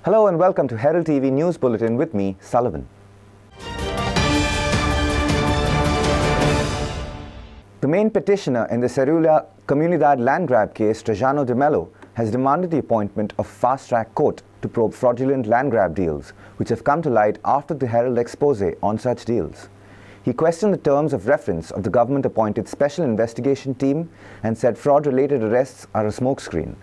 Hello and welcome to Herald TV News Bulletin with me, Sullivan. The main petitioner in the Cerula Comunidad land grab case, Trajano de Mello, has demanded the appointment of fast-track court to probe fraudulent land grab deals, which have come to light after the Herald expose on such deals. He questioned the terms of reference of the government-appointed special investigation team and said fraud-related arrests are a smokescreen.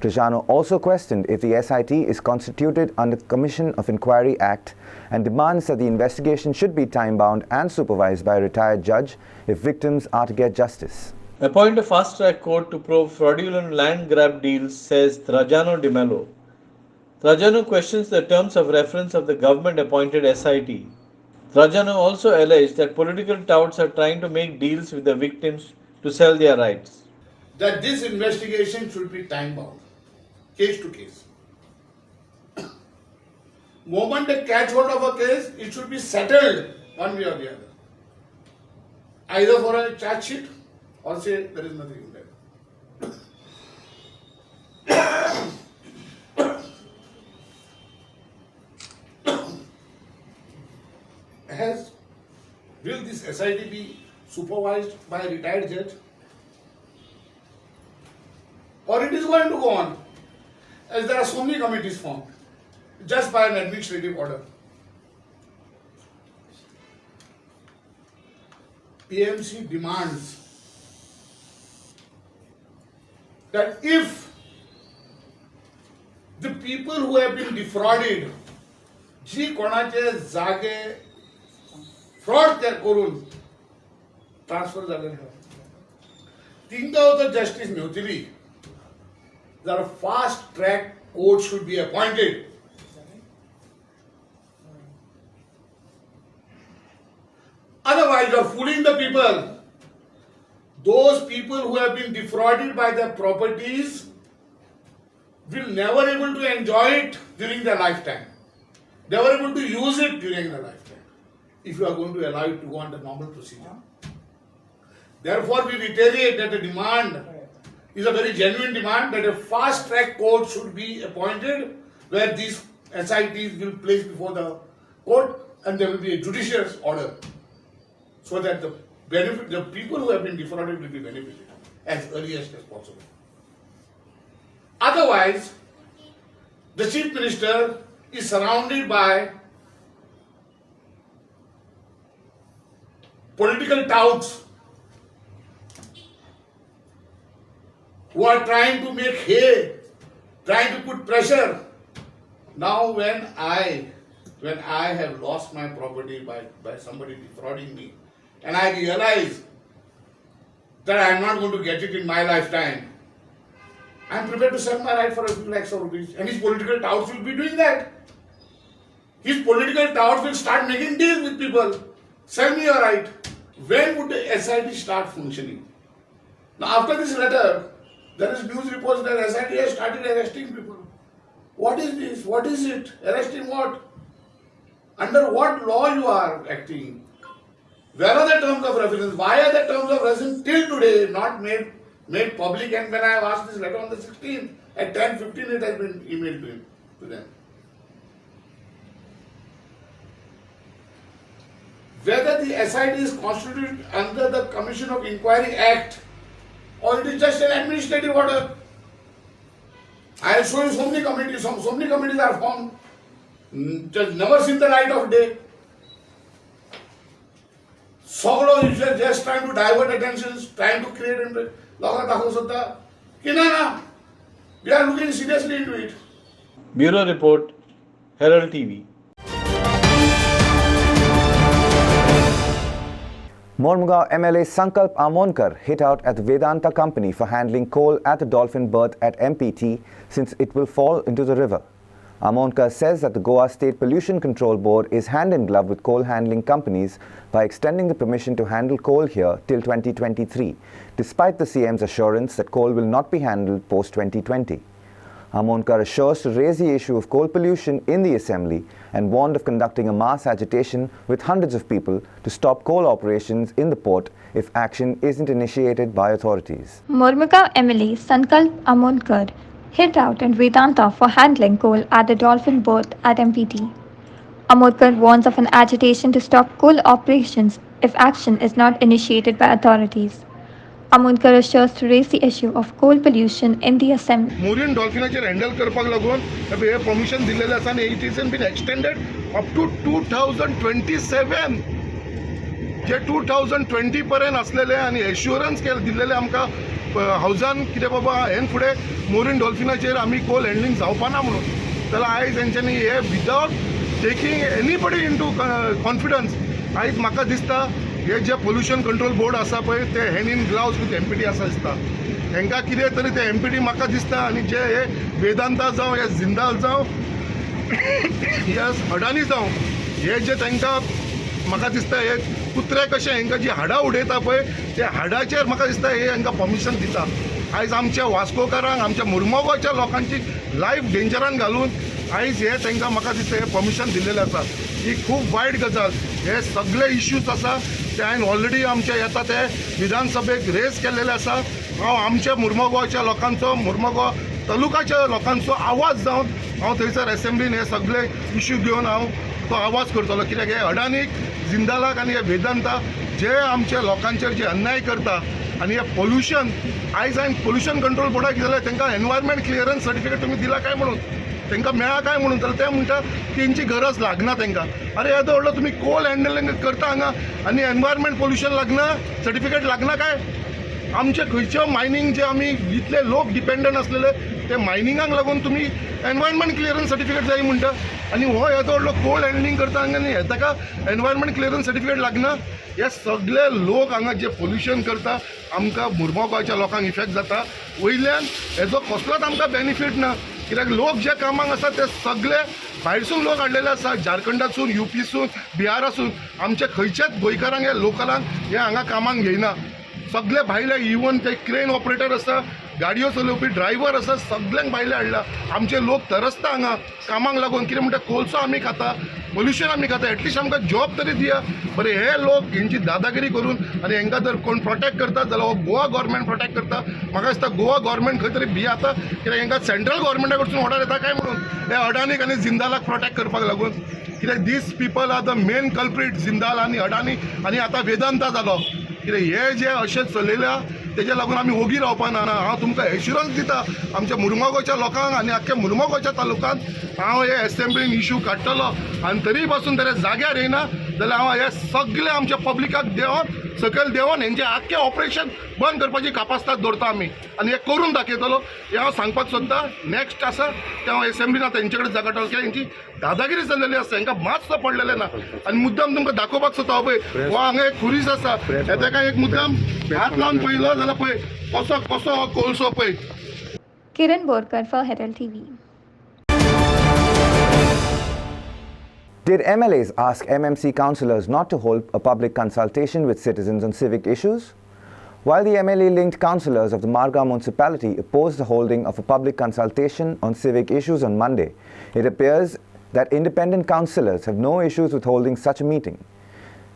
Trajano also questioned if the SIT is constituted under the Commission of Inquiry Act and demands that the investigation should be time-bound and supervised by a retired judge if victims are to get justice. Appoint a fast-track court to probe fraudulent land grab deals, says Trajano de Mello. Trajano questions the terms of reference of the government-appointed SIT. Trajano also alleged that political touts are trying to make deals with the victims to sell their rights. That this investigation should be time-bound, case to case. Moment they catch hold of a case, it should be settled one way or the other. Either for a charge sheet or say there is nothing in there. Will this SIT be supervised by a retired judge? Or it is going to go on, as there are so many committees formed, just by an administrative order. PMC demands that if the people who have been defrauded, जी कोणाचे जागे fraud करून transfer झाले तिंका तो justice मेवतली, that a fast track court should be appointed. Otherwise, you are fooling the people. Those people who have been defrauded by their properties will never able to enjoy it during their lifetime. Never able to use it during their lifetime if you are going to allow it to go on the normal procedure. Therefore, we reiterate that the demand is a very genuine demand that a fast-track court should be appointed where these SITs will place before the court and there will be a judicious order so that the people who have been defrauded will be benefited as earliest as possible. Otherwise, the Chief Minister is surrounded by political touts who are trying to make hay, trying to put pressure. Now when I have lost my property by somebody defrauding me, and I realize that I am not going to get it in my lifetime, I am prepared to sell my right for a few lakhs of rupees. And his political touts will be doing that. His political touts will start making deals with people. Sell me your right. When would the SIT start functioning? Now after this letter, there is news reports that SIT has started arresting people. What is this? What is it? Arresting what? Under what law you are acting? Where are the terms of reference? Why are the terms of reference till today not made public? And when I have asked this letter on the 16th, at 10:15 it has been emailed to them. Whether the SIT is constituted under the Commission of Inquiry Act or it is just an administrative order. I will show you so many committees, so many committees are formed, just never seen the light of day. Soglo is just trying to divert attentions, trying to create interest. We are looking seriously into it. Bureau Report, Herald TV. Mormugao MLA Sankalp Amonkar hit out at the Vedanta company for handling coal at the dolphin berth at MPT since it will fall into the river. Amonkar says that the Goa State Pollution Control Board is hand in glove with coal handling companies by extending the permission to handle coal here till 2023, despite the CM's assurance that coal will not be handled post-2020. Amonkar assures to raise the issue of coal pollution in the assembly and warned of conducting a mass agitation with hundreds of people to stop coal operations in the port if action isn't initiated by authorities. Mormugao MLA Sankalp Amonkar hit out at Vedanta for handling coal at the Dolphin berth at MPT. Amodkar warns of an agitation to stop coal operations if action is not initiated by authorities. Amodkar assures to raise the issue of coal pollution in the assembly. मोरीन डॉल्फिनाचेर handle करपाक लागून हे permission दिल्लेलें आसा आनी it is been extended up to 2027 जे 2020 पर्यंत आसलेले आनी एश्युरन्स दिल्लेले आमकां हावजान कितें बाबा हेन फुडें मोरीन डॉल्फिनाचेर आमी कोल हँडलिंग जावपाना म्हणून जाल्यार आयज हेंच्यांनी हे without taking anybody into confidence आयज म्हाका दिसता हे जे पोल्युशन कंट्रोल बोर्ड आसा पळय ते hand in gloves with MPT आसा दिसता हांकां कितें तरी ते MPT म्हाका दिसता आनी जे हे वेदांता जावं हे जिंदाल जावं हे अडानी जावं हे जे तांकां म्हाका दिसता हे कुत्रे कशे हांकां जी हाडां उडयता पळय त्या हाडाचेर म्हाका दिसता हे हांकां परमिशन दिता आयज आमच्या वास्कोकारांक आमच्या मुर्मगांवच्या लोकांची लायफ डेंजरान घालून आयज हे तांकां म्हाका दिसता हे परमिशन दिल्लेलें आसा ही खूब वायट गजाल हे सगळे इश्यूज आसा ते हांवें ऑलरेडी आमचे येता ते विधानसभेक रेज केल्लेले आसा हांव आमच्या मुर्मगांवच्या लोकांचो मुर्मगांव तालुकाच्या लोकांचो आवाज जावन हांव थंयसर एसेंब्लीन हे सगळे इश्यू घेवन हांव तो आवाज करतलो कित्याक हे अडानीक जिंदालाक आनी हे वेदांता जे आमच्या लोकांचेर जे अन्याय करता आनी हे पोल्युशन आयज हांवें पोल्युशन कंट्रोल बोर्डाक गेल्यार तांकां एनवायरमेंट क्लियरन्स सर्टिफिकेट तुमी दिला काय म्हणून तांकां मेळ्ळा काय म्हणून जाल्यार ते म्हणटा तेंची गरज लागना तांकां अरे येदो व्हडलो तुमी कोल हँडलिंग करता हांगा आनी एनवायरमेंट पोल्युशन लागना सर्टिफिकेट लागना काय आमचे खंयच्यो मायनींग जे आमी इतले लोक डिपेंडंट आसलेले ते मायनिंगाक लागून तुमी एनवायरमेंट क्लियरन्स सर्टिफिकेट जाय म्हणटा आनी हो येदो व्हडलो कोल हँडलिंग करता हांगा आनी ताका एनवायरमेंट क्लियरन्स सर्टिफिकेट लागना हे सगळे लोक हांगा जे पोल्युशन करता आमकां मुर्मगांवच्या लोकांक इफेक्ट जाता वयल्यान हेजो कसलोच आमकां बेनिफीट ना कित्याक लोक जे कामाक आसा ते सगळे भायरसून लोक हाडलेले आसा झारखंडासून UPसून बिहारासून आमचे खंयचेच गोंयकारांक हे लोकलांक हे हांगा कामाक घेयना सगळे भायले इवन ते क्रेन ऑपरेटर आसा गाडयो चलोवपी ड्रायव्हर आसा सगळ्यांक भायले हाडला आमचे लोक तरसता हांगा कामाक लागून कितें म्हणटा कोलसो आमी खाता पोल्युशन आमी खाता एटलिस्ट आमकां जॉब तरी दिया बरें हे लोक हेंची दादागिरी करून आनी हांकां जर कोण प्रोटेक्ट करता जाल्यार हो गोवा गव्हर्मेंट प्रोटेक्ट करता म्हाका दिसता गोवा गव्हर्मेंट खंय तरी भियाता कित्याक हांकां सेंट्रल गव्हर्मेंटा कडसून ऑर्डर येता काय म्हणून हे अडानीक आनी जिंदालाक प्रोटेक्ट करपाक लागून कित्याक these people are the main culprit Jindal आनी अडानी आनी आतां वेदांता जालो कित्याक हे जे अशें चलयल्या तेजे लागून आमी ओगी रावपाना हांव तुमकां एश्युरन्स दिता आमच्या मुर्मगांवच्या लोकांक आनी आख्ख्या मुर्मगांवच्या तालुक्यांत हांव हे एसेंब्लीन इश्यू काडटलो आनी तरी पासून तेरे जाग्यार येना जाल्यार हांव हे सगळे आमच्या पब्लिकाक देंवन सकयल देंवन हेंचें आख्खें ऑपरेशन बंद करपाची कापास्ताद दवरता आमी आनी हे करून दाखयतलो हे हांव सांगपाक सोदतां नेक्स्ट आसा ते हांव एसेंब्लीन आतां हेंचे कडेन जागाटलो कित्याक हेंची दादागिरी चल्लेली आसा हांकां मातसो पडलेलें ना आनी मुद्दाम तुमकां दाखोवपाक सोदता हो पळय हो हांगा एक खुरीस आसा ताका एक मुद्दाम हात लावन पळयलो जाल्यार पळय कसो कसो हो कोळसो पळय. Kiran Borkar for Herald TV. Did MLAs ask MMC councillors not to hold a public consultation with citizens on civic issues? While the MLA-linked councillors of the Margao municipality opposed the holding of a public consultation on civic issues on Monday, it appears that independent councillors have no issues with holding such a meeting.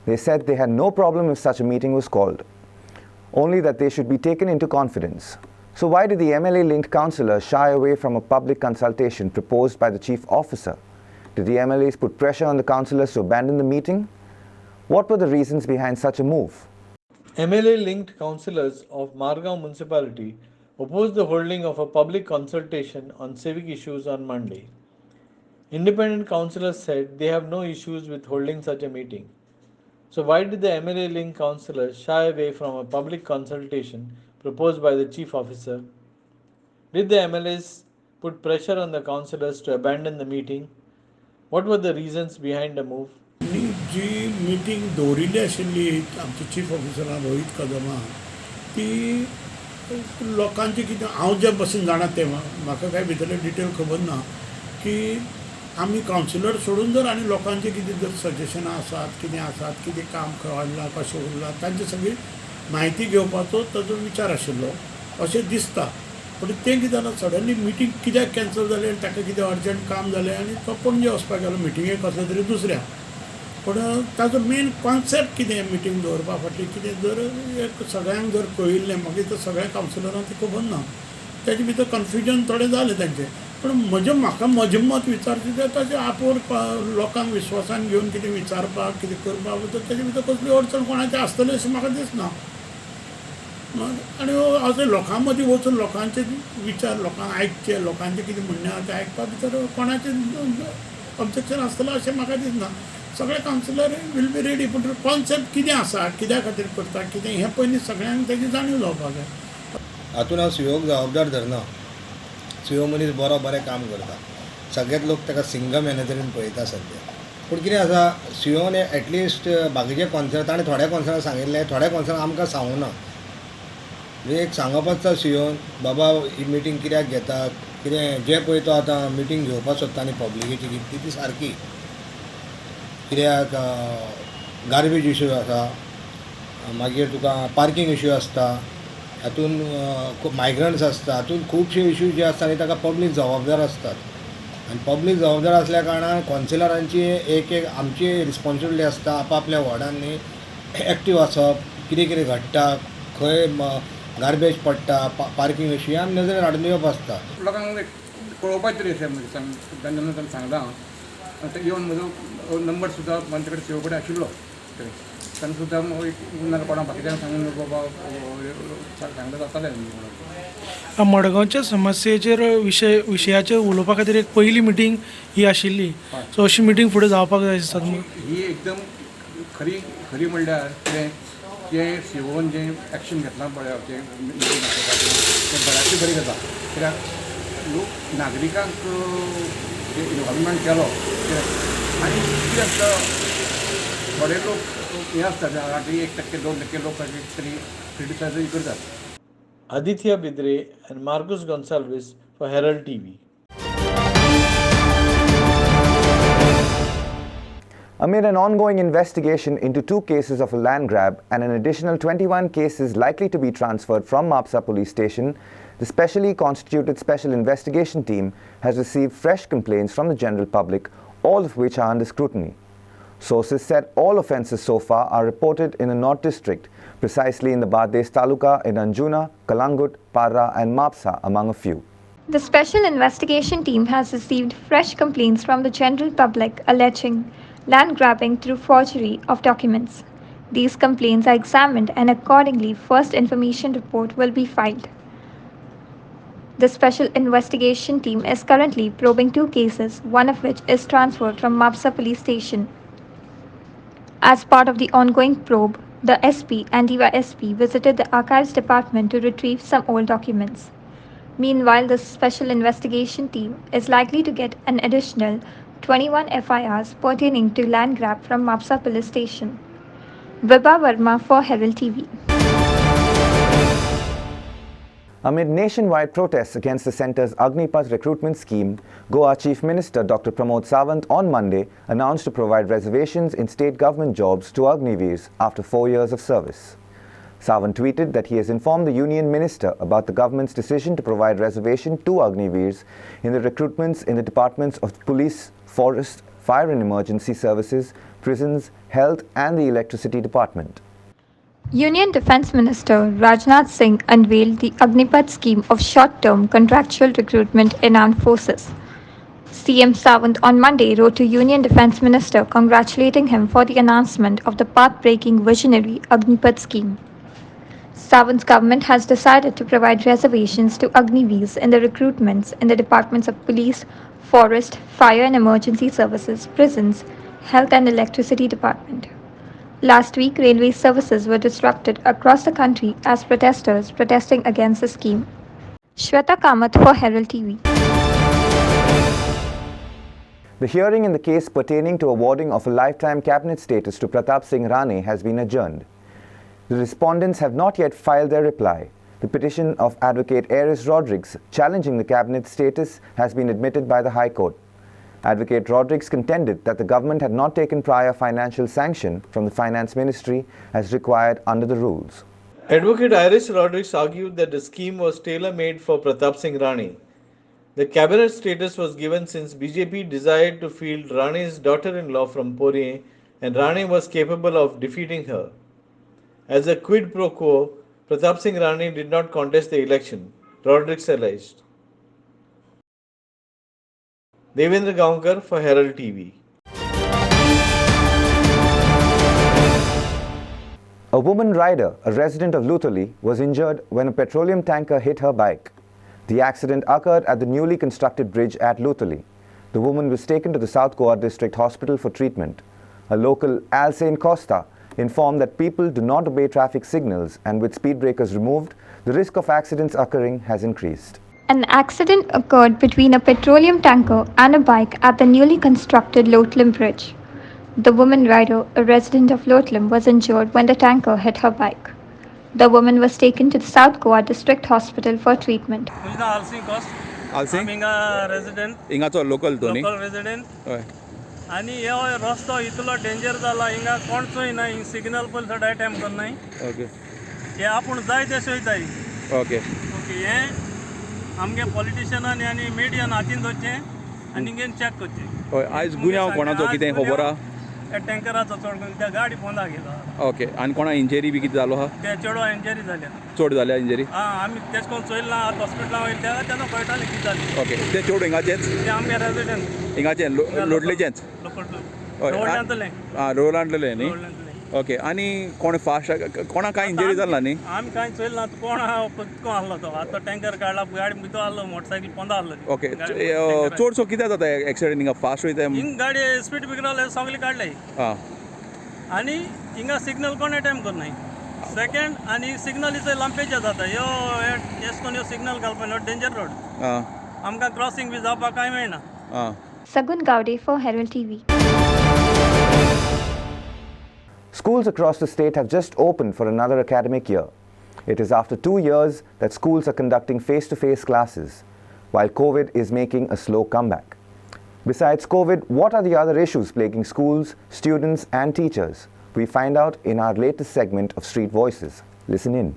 They said they had no problem if such a meeting was called, only that they should be taken into confidence. So why did the MLA-linked councillors shy away from a public consultation proposed by the chief officer? Did the MLAs put pressure on the councillors to abandon the meeting? What were the reasons behind such a move? MLA-linked councillors of Margao municipality opposed the holding of a public consultation on civic issues on Monday. Independent councillors said they have no issues with holding such a meeting. So why did the MLA-linked councillors shy away from a public consultation proposed by the chief officer? Did the MLAs put pressure on the councillors to abandon the meeting? What were the reasons behind the move? जी meeting दवरिल्ली आशिल्ली आमच्या chief ऑफिसरान Rohit Kadma ती लोकांचे कितें हांव जे बसून जाणा तें म्हाका काय भितरले डिटेल खबर ना की आमी कावन्सिलर सोडून जर आनी लोकांचे कितें जर सजेशनां आसात कितें काम वाडलां कशें उरलां तांची सगळी म्हायती घेवपाचो ताजो विचार आशिल्लो अशें दिसता पूण तें कितें जालें सडनली मिटींग कित्याक कॅन्सल जालें आनी ताका कितें अर्जंट काम जालें आनी तो पणजे वचपाक गेलो मिटिंगेक कसले तरी दुसऱ्या पूण ताजो मेन कॉन्सेप्ट कितें मिटींग दवरपा फाटली कितें जर एक सगळ्यांक जर कळिल्लें मागीर तर सगळ्या कावन्सिलरांक तें खबर ना तेजे भितर कन्फ्युजन थोडें जालें तेंचें. पूण म्हाका म्हजें मत विचारचें तें ताचें आपोवन लोकांक विश्वासान घेवन कितें विचारपाक कितें करपाक तेजे भितर कसली अडचण कोणाची आसतली अशें म्हाका दिसना. आनी अशें लोकां मदीं वचून लोकांचे विचार लोकांक आयकचे लोकांचें कितें म्हणणें आसा तें आयकपा भितर कोणाचें ऑब्जेक्शन आसतलें अशें म्हाका दिसना. सगळे कावन्सिलर वील बी रेडी. पूण कॉन्सेप्ट कितें आसा कित्या खातीर करता कितें हें पयलीं सगळ्यांक तेजी जाणीव जावपाक जाय. हातून हांव सीओक जबाबदार धरना. सीओ मनीस बरें काम करता. सगळेच लोक ताका सिंगल मॅनेजरीन पळयता सद्या. पूण कितें आसा सीओन एटलिस्ट बाकीचे कॉन्सर्ट ताणें थोड्या कॉन्सर्टाक सांगिल्लें थोड्या कॉन्सर्टाक आमकां सांगूं ना. म्हणजे एक सांगप आसता सीओन बाबा ही मिटींग कित्याक घेतात कितें जें पळय तो आतां मिटींग घेवपाक सोदता आनी पब्लिकेची ती सारकी कित्याक गार्बेज इश्यू आसा मागीर तुका पार्किंग इश्यू आसता हातून मायग्रंट्स आसता हातून खुबशे इश्यू जे आसता आनी ताका पब्लीक जबाबदार आसतात आनी पब्लीक जबाबदार आसल्या कारणान कॉन्सिलरांची एक आमची रिस्पॉन्सिबिलिटी आसता आपआपल्या वॉर्डांनी एक्टीव आसप कितें कितें घडटा खंय गार्बेज पडटा पार्किंग इश्यू आमी नजरेर हाडून दिवप आसता. लोकांक कळोवपाक तरी जेन्ना सांगता हांव येवन म्हजो नंबर सुद्दां म्हजे कडेन सेव कडेन आशिल्लो तेन्ना सुद्दां नाल्यार कोणाक बाकीच्यांक सांगून बाबा सांगता जातालें. मडगांवच्या समस्येचेर विशयाचेर उलोवपा खातीर एक पयली मिटींग ही आशिल्ली सो अशी मिटींग फुडें जावपाक जाय दिसता. ही एकदम खरी म्हणल्यार जें सीओन जें एक्शन घेतलां पळय तें बऱ्याची बरी गजाल. कित्याक लोक नागरिकांक जे इनवॉल्वमेंट केलो आनी कितें आसता थोडे लोक हे आसता 1% 2% लोक तरी क्रिटिसायजूय करतात. Aditya Bidre and Marcus Gonsalves for Herald TV. Amid an ongoing investigation into 2 cases of a land grab and an additional 21 cases likely to be transferred from Mapsa police station, the specially constituted special investigation team has received fresh complaints from the general public, all of which are under scrutiny. Sources said all offences so far are reported in the North District, precisely in the Bades Taluka in Anjuna, Kalangut, Parra and Mapsa, among a few. The special investigation team has received fresh complaints from the general public alleging land grabbing through forgery of documents. These complaints are examined and accordingly first information report will be filed. The special investigation team is currently probing 2 cases, one of which is transferred from Mapsa police station. As part of the ongoing probe, the SP and DYSP visited the archives department to retrieve some old documents. Meanwhile, the special investigation team is likely to get an additional 21 FIRs pertaining to land grab from Mapsa police station. Vibha Verma for Herald TV. Amid nationwide protests against the centre's Agnipath recruitment scheme, Goa Chief Minister Dr. Pramod Sawant on Monday announced to provide reservations in state government jobs to Agniveers after 4 years of service. Sawant tweeted that he has informed the Union Minister about the government's decision to provide reservation to Agniveers in the recruitments in the departments of Police, Forest, Fire and Emergency Services, Prisons, Health and the Electricity Department. Union Defence Minister Rajnath Singh unveiled the Agnipath scheme of short-term contractual recruitment in armed forces. CM Sawant on Monday wrote to Union Defence Minister congratulating him for the announcement of the path-breaking visionary Agnipath scheme. Sawant's government has decided to provide reservations to Agniveers in the recruitments in the departments of Police, Forest, Fire and Emergency Services, Prisons, Health and Electricity Department. Last week, railway services were disrupted across the country as protesters protesting against the scheme. Shweta Kamath for Herald TV. The hearing in the case pertaining to awarding of a lifetime cabinet status to Pratap Singh Rane has been adjourned. The respondents have not yet filed their reply. The petition of Advocate Aris Rodrigues challenging the cabinet status has been admitted by the High Court. Advocate Rodrigues contended that the government had not taken prior financial sanction from the Finance Ministry as required under the rules. Advocate Iris Rodrigues argued that the scheme was tailor-made for Pratap Singh Rane. The cabinet status was given since BJP desired to field Rane's daughter-in-law from Pune and Rane was capable of defeating her. As a quid pro quo, Pratap Singh Rane did not contest the election. Rodriguez alleged. Devendra Gaonkar for Herald TV. A woman rider, a resident of Luthuli, was injured when a petroleum tanker hit her bike. The accident occurred at the newly constructed bridge at Luthuli. The woman was taken to the South Goa District Hospital for treatment. A local, Alsane Costa, informed that people do not obey traffic signals, and with speed breakers removed, the risk of accidents occurring has increased. An accident occurred between a petroleum tanker and a bike at the newly constructed Lotlam Bridge. The woman rider, a resident of Lotlam, was injured when the tanker hit her bike. The woman was taken to the South Goa District Hospital for treatment. आल्सिंग resident हिंगाचो local तो न्ही local resident हय आनी हे रस्तो इतलो danger जाला हिंगा कोणचोय ना हिंग सिग्नल पयलीं सो टायम करनाय ओके हे आपूण जाय ते चोयताय ओके ओके हे आमगे पॉलिटिशियनांनी आनी मिडियान हातीन दवरचें आनी हिंगेन चॅक करचें हय आयज गुन्यांव कोणाचो कितें खबर आहा त्या टँकराचो चड करून त्या गाडी पोंदा गेला ओके आनी कोणा इंजरी बी कितें जालो आहा ते चेडवा इंजरी जाल्या चड जाल्या इंजरी आं आमी तेश कोन्न चोयलें ना आतां हॉस्पिटलां वयले तेन्ना कळटालें कितें जालें ओके ते चेड हिंगाचेच ते आमगे रेसिडेंट हिंगाचे लोटलेचेच लोकल हय रोडांतले आं रोलांतले न्ही ओके आनी कोण फास्ट कोणा कांय इंजरी जाल्ला न्ही आमी कांय चोयलें ना कोण कोण आहलो तो आतां टँकर काडला गाडी भितर आहलो मोटरसायकल पोंदा आहलो ओके चडसो कितें जाता एक्सिडेंट हिंगा फास्ट वयता हिंग गाडी स्पीड ब्रेकर सगळे काडले आं आनी हिंगा सिग्नल कोणें टायम करनाय सेकेंड आनी सिग्नल इज लांपेचे जाता ह्यो एश कोन ह्यो सिग्नल घालपाक ह्यो डेंजर रोड आं आमकां क्रॉसींग बी जावपाक कांय मेळना आं Sagun Gaude for Herald TV. Schools across the state have just opened for another academic year. It is after 2 years that schools are conducting face-to-face classes, while COVID is making a slow comeback. Besides COVID, what are the other issues plaguing schools, students and teachers? We find out in our latest segment of Street Voices. Listen in.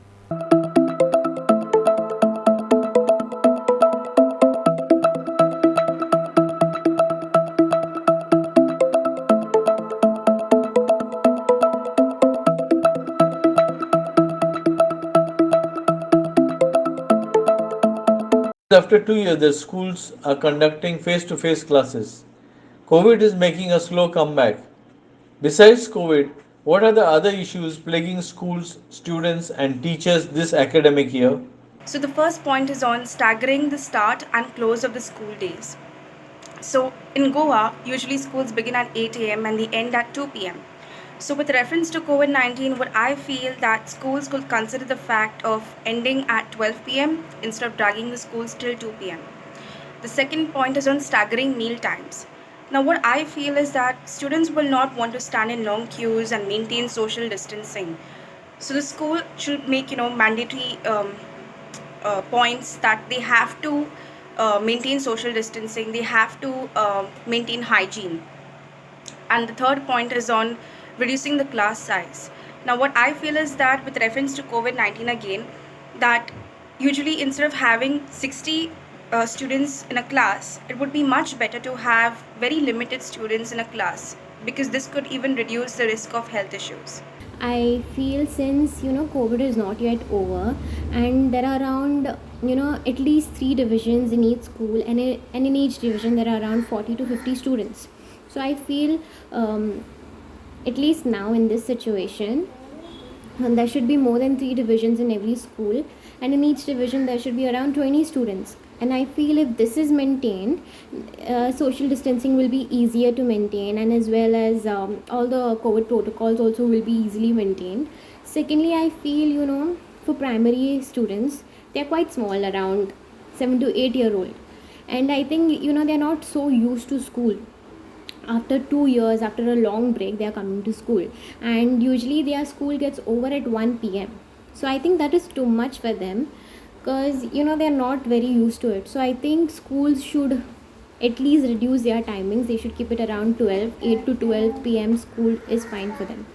After 2 years, the schools are conducting face-to-face classes. COVID is making a slow comeback. Besides COVID, what are the other issues plaguing schools, students and teachers this academic year? So the first point is on staggering the start and close of the school days. So in Goa, usually schools begin at 8 a.m. and they end at 2 p.m. So with reference to COVID-19, what I feel that schools could consider the fact of ending at 12 p.m. instead of dragging the schools till 2 p.m. The second point is on staggering meal times. Now what I feel is that students will not want to stand in long queues and maintain social distancing. So the school should make mandatory points that they have to maintain social distancing, they have to maintain hygiene. And the third point is on reducing the class size. Now what I feel is that with reference to COVID-19 again, that usually instead of having 60 students in a class, it would be much better to have very limited students in a class, because this could even reduce the risk of health issues. I feel since COVID is not yet over, and there are around at least 3 divisions in each school, and in each division there are around 40 to 50 students. So I feel at least now in this situation, there should be more than 3 divisions in every school, and in each division there should be around 20 students. And I feel if this is maintained, social distancing will be easier to maintain, and as well as all the COVID protocols also will be easily maintained. Secondly, I feel for primary students, they are quite small, around 7 to 8 year old, and I think they are not so used to school. After 2 years, after a long break, they are coming to school, and usually their school gets over at 1 p.m. So I think that is too much for them, because they are not very used to it. So I think schools should at least reduce their timings. They should keep it around 8 to 12 p.m. School is fine for them.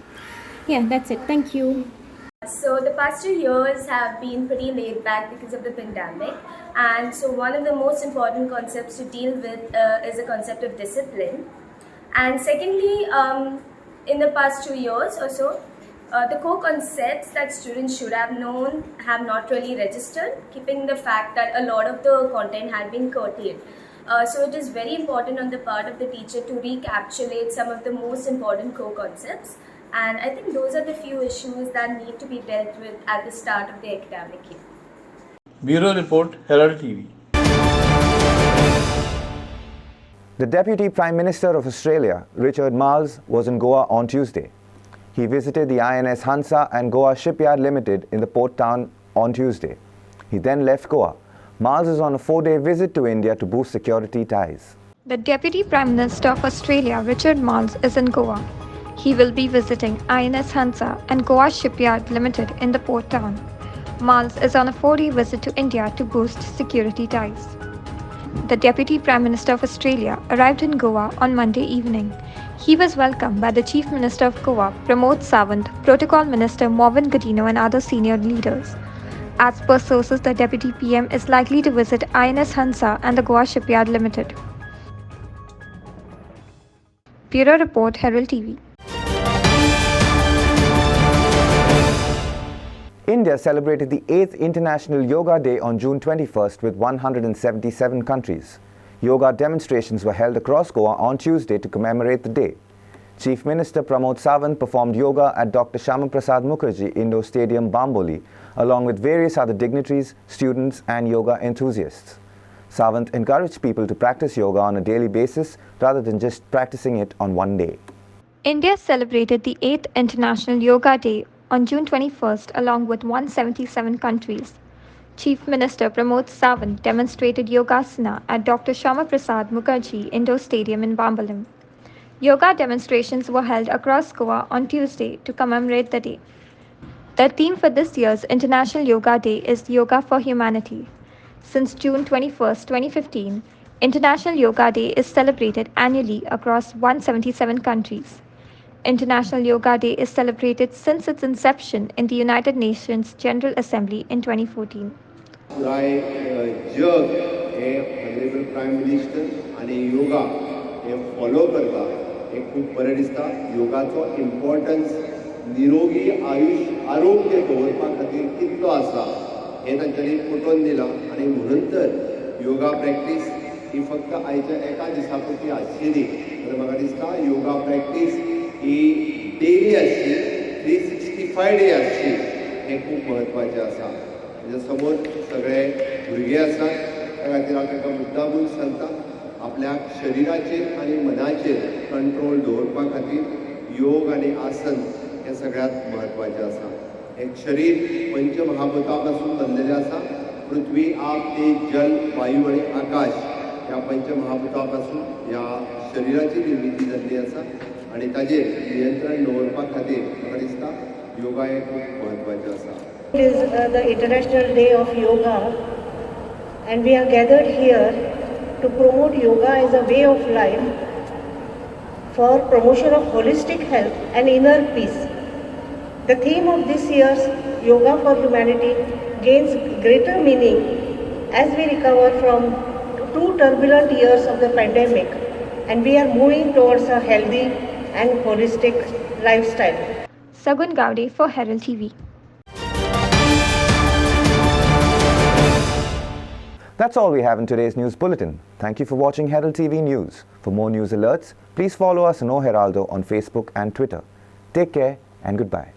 Yeah, that's it. Thank you. So the past 2 years have been pretty laid back because of the pandemic, and so one of the most important concepts to deal with is the concept of discipline. And secondly, in the past 2 years or so, The core concepts that students should have known have not really registered, keeping the fact that a lot of the content had been curtailed. So it is very important on the part of the teacher to recapitulate some of the most important core concepts. And I think those are the few issues that need to be dealt with at the start of the academic year. Bureau Report, Herald TV. The Deputy Prime Minister of Australia, Richard Marles, was in Goa on Tuesday. He visited the INS Hansa and Goa Shipyard Limited in the port town on Tuesday. He then left Goa. Marles is on a 4-day visit to India to boost security ties. The Deputy Prime Minister of Australia, Richard Marles, is in Goa. He will be visiting INS Hansa and Goa Shipyard Limited in the port town. Marles is on a 4-day visit to India to boost security ties. The Deputy Prime Minister of Australia arrived in Goa on Monday evening. He was welcomed by the Chief Minister of Goa, Pramod Sawant, Protocol Minister Morvin Godino and other senior leaders. As per sources, the Deputy PM is likely to visit INS Hansa and the Goa Shipyard Limited. Bureau Report, Herald TV. India celebrated the 8th International Yoga Day on June 21st with 177 countries. Yoga demonstrations were held across Goa on Tuesday to commemorate the day. Chief Minister Pramod Sawant performed yoga at Dr. Shyama Prasad Mukherjee Indoor Stadium, Bamboli, along with various other dignitaries, students and yoga enthusiasts. Sawant encouraged people to practice yoga on a daily basis rather than just practicing it on one day. India celebrated the 8th International Yoga Day on June 21st along with 177 countries. Chief Minister Pramod Sawant demonstrated Yogasana at Dr. Shyama Prasad Mukherjee Indoor Stadium in Bambalim. Yoga demonstrations were held across Goa on Tuesday to commemorate the day. The theme for this year's International Yoga Day is Yoga for Humanity. Since June 21, 2015, International Yoga Day is celebrated annually across 177 countries. International Yoga Day is celebrated since its inception in the United Nations General Assembly in 2014. पुराय जग हे honourable prime minister आनी योगा हे follow करता हे खूब बरें दिसता. योगाचो importance निरोगी आरोग्य दवरपा खातीर कितलो आसा हे तांच्यांनी पटोवन दिलां आनी म्हणून तर योगा प्रॅक्टीस ही फक्त आयच्या एका दिसा पुरती आसची तर म्हाका दिसता योगा प्रॅक्टीस ही डेली आसची 365 डे आसची हे खूब म्हत्वाचें आसा. म्हज्या समोर सगळे भुरगे आसात त्या खातीर हांव तांकां मुद्दामून सांगता आपल्या शरिराचेर आनी मनाचेर कंट्रोल दवरपा खातीर योग आनी आसन हें सगळ्यांत म्हत्वाचें आसा. एक शरीर पंचमहाभूता पासून बनलेलें आसा. पृथ्वी, आप, तेज, जल, वायू आनी आकाश ह्या पंचमहाभूता पासून ह्या शरिराची निर्मिती जाल्ली आसा आनी ताजेर नियंत्रण दवरपा खातीर म्हाका दिसता योगा हें खूब म्हत्वाचें आसा. It is the International Day of Yoga, and we are gathered here to promote yoga as a way of life for promotion of holistic health and inner peace. The theme of this year's Yoga for Humanity gains greater meaning as we recover from 2 turbulent years of the pandemic and we are moving towards a healthy and holistic lifestyle. Sagun Gowde for Herald TV. That's all we have in today's news bulletin. Thank you for watching Herald TV News. For more news alerts, please follow us on O Heraldo on Facebook and Twitter. Take care and goodbye.